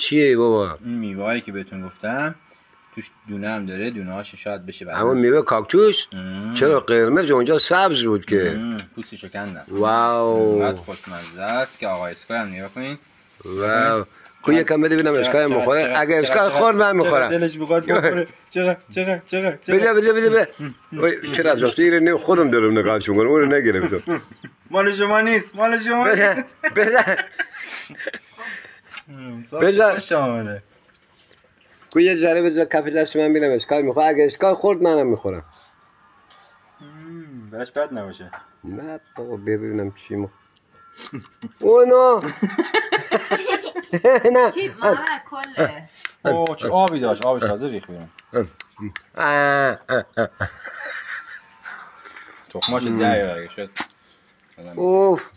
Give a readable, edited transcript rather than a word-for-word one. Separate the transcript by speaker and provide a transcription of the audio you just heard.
Speaker 1: چیه بابا؟
Speaker 2: این میوه‌ای که بهتون گفتم توش دونه هم داره، دونه هاش شاید بشه بعد.
Speaker 1: همون میوه کاکتوس؟ چرا قرمز اونجا سبز بود که؟
Speaker 2: پوستشو کندم.
Speaker 1: واو
Speaker 2: اینقدر خوشمزه است که آقا اسکای هم نگاه کنین.
Speaker 1: واو کو یکم بده ببینم اسکای میخوره. اگه اسکای خورد من میخورم.
Speaker 2: دلش میخواد بخوره. چقدر
Speaker 1: بده چرا از وقتی اینو خودم دارم نگاهش میکنم اونو نگرفتم.
Speaker 2: مال شما نیست، مال شما
Speaker 1: بذار
Speaker 2: خوش آمده.
Speaker 1: کو یه ذره بذار کف دست من ببینم اسکای میخوره. اگه اسکای خورد منم میخورم.
Speaker 2: براش بد نباشه.
Speaker 1: نه بابا ببینم چی اونو نه
Speaker 3: چی ماما کله
Speaker 2: اوه چه آبی داشت، آبش تازه ریخت بیرون. تخماش ده اگه شد.
Speaker 1: اوف